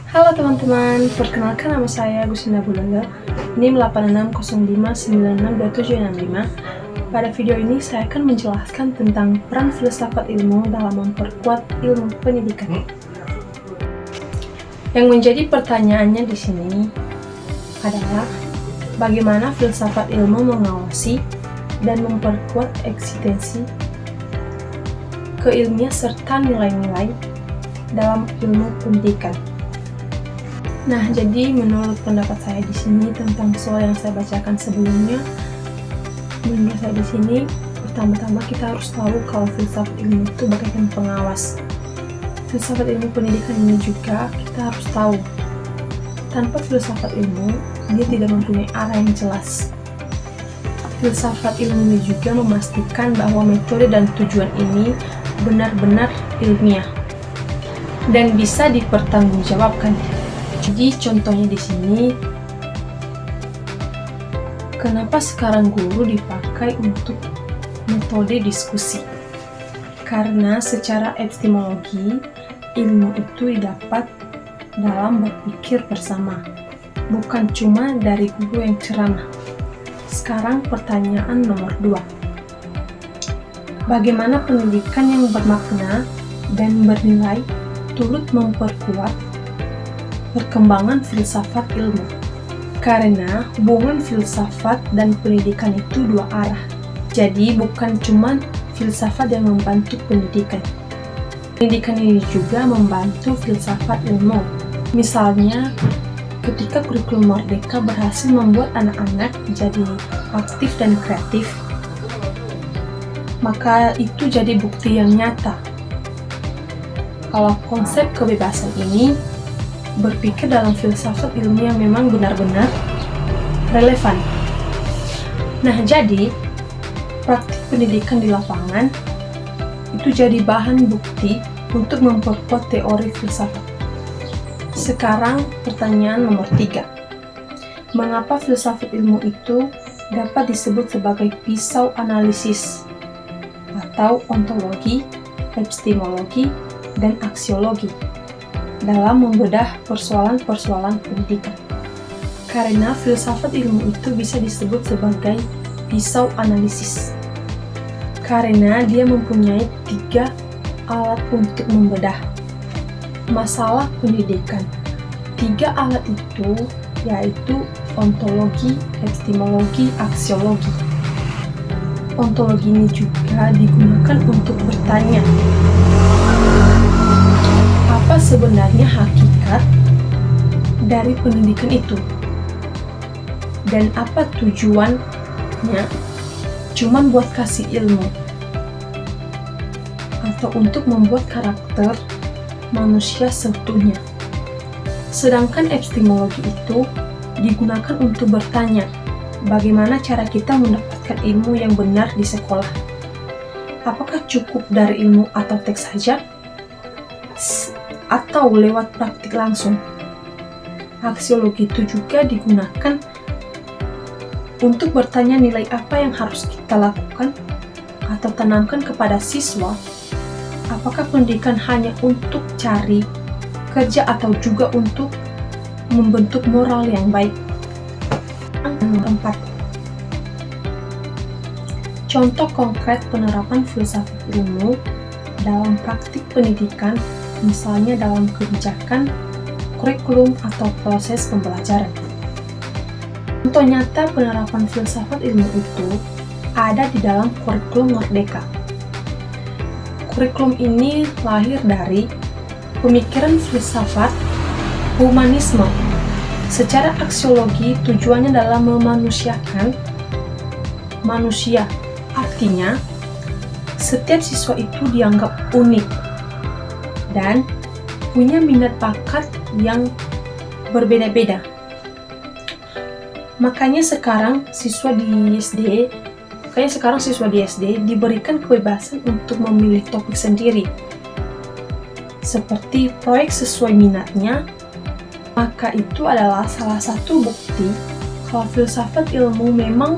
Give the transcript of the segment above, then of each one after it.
Halo teman-teman, perkenalkan nama saya Gusinda Bulanda, NIM 8609696765. Pada video ini saya akan menjelaskan tentang peran filsafat ilmu dalam memperkuat ilmu pendidikan. Yang menjadi pertanyaannya di sini adalah bagaimana filsafat ilmu mengawasi dan memperkuat eksistensi, keilmuan serta nilai-nilai dalam ilmu pendidikan. Nah, jadi menurut pendapat saya di sini tentang soal yang saya bacakan sebelumnya, menurut saya di sini pertama-tama kita harus tahu kalau filsafat ilmu itu bagaikan pengawas. Filsafat ilmu pendidikan ini juga kita harus tahu. Tanpa filsafat ilmu, dia tidak mempunyai arah yang jelas. Filsafat ilmu ini juga memastikan bahwa metode dan tujuan ini benar-benar ilmiah dan bisa dipertanggungjawabkan. Jadi contohnya di sini, kenapa sekarang guru dipakai untuk metode diskusi? Karena secara epistemologi, ilmu itu didapat dalam berpikir bersama, bukan cuma dari guru yang ceramah. Sekarang pertanyaan nomor 2. Bagaimana pendidikan yang bermakna dan bernilai turut memperkuat perkembangan filsafat ilmu? Karena hubungan filsafat dan pendidikan itu dua arah. Jadi bukan cuma filsafat yang membantu pendidikan. Pendidikan ini juga membantu filsafat ilmu. Misalnya, ketika kurikulum Merdeka berhasil membuat anak-anak jadi aktif dan kreatif, maka itu jadi bukti yang nyata kalau konsep kebebasan ini berpikir dalam filsafat ilmu yang memang benar-benar relevan. Nah, jadi praktik pendidikan di lapangan itu jadi bahan bukti untuk memperkuat teori filsafat. Sekarang pertanyaan nomor 3. Mengapa filsafat ilmu itu dapat disebut sebagai pisau analisis atau ontologi, epistemologi, dan aksiologi dalam membedah persoalan-persoalan pendidikan? Karena filsafat ilmu itu bisa disebut sebagai pisau analisis karena dia mempunyai 3 alat untuk membedah masalah pendidikan. 3 alat itu yaitu ontologi, epistemologi, aksiologi. Ontologi ini juga digunakan untuk bertanya, apa sebenarnya hakikat dari pendidikan itu? Dan apa tujuannya? Cuman buat kasih ilmu? Atau untuk membuat karakter manusia seutuhnya? Sedangkan epistemologi itu digunakan untuk bertanya, bagaimana cara kita mendapatkan ilmu yang benar di sekolah? Apakah cukup dari ilmu atau teks saja? Atau lewat praktik langsung? Aksiologi itu juga digunakan untuk bertanya nilai apa yang harus kita lakukan atau tanamkan kepada siswa. Apakah pendidikan hanya untuk cari kerja atau juga untuk membentuk moral yang baik? Nomor 4. Contoh konkret penerapan filsafat ilmu dalam praktik pendidikan, misalnya dalam kebijakan, kurikulum, atau proses pembelajaran. Contoh nyata penerapan filsafat ilmu itu ada di dalam kurikulum Merdeka. Kurikulum ini lahir dari pemikiran filsafat humanisme. Secara aksiologi, tujuannya adalah memanusiakan manusia. Artinya, setiap siswa itu dianggap unik dan punya minat bakat yang berbeda-beda. Makanya sekarang siswa di SD diberikan kebebasan untuk memilih topik sendiri, seperti proyek sesuai minatnya. Maka itu adalah salah satu bukti kalau filsafat ilmu memang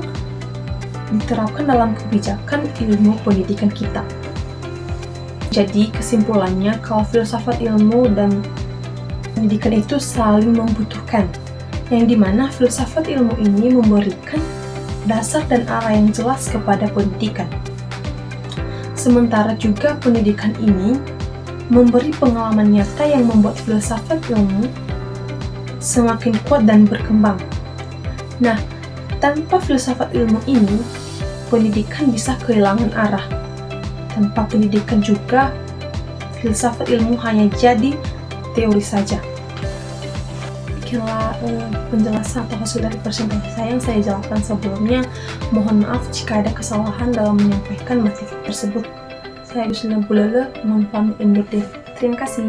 diterapkan dalam kebijakan ilmu pendidikan kita. Jadi kesimpulannya, kalau filsafat ilmu dan pendidikan itu saling membutuhkan, yang dimana filsafat ilmu ini memberikan dasar dan arah yang jelas kepada pendidikan. Sementara juga pendidikan ini memberi pengalaman nyata yang membuat filsafat ilmu semakin kuat dan berkembang. Nah, tanpa filsafat ilmu ini, pendidikan bisa kehilangan arah. Tanpa pendidikan juga, filsafat ilmu hanya jadi teori saja. Demikianlah penjelasan atau hasil dari presentasi saya yang saya jelaskan sebelumnya. Mohon maaf jika ada kesalahan dalam menyampaikan materi tersebut. Saya Yusna Bulele, mohon pamit undur diri. Terima kasih.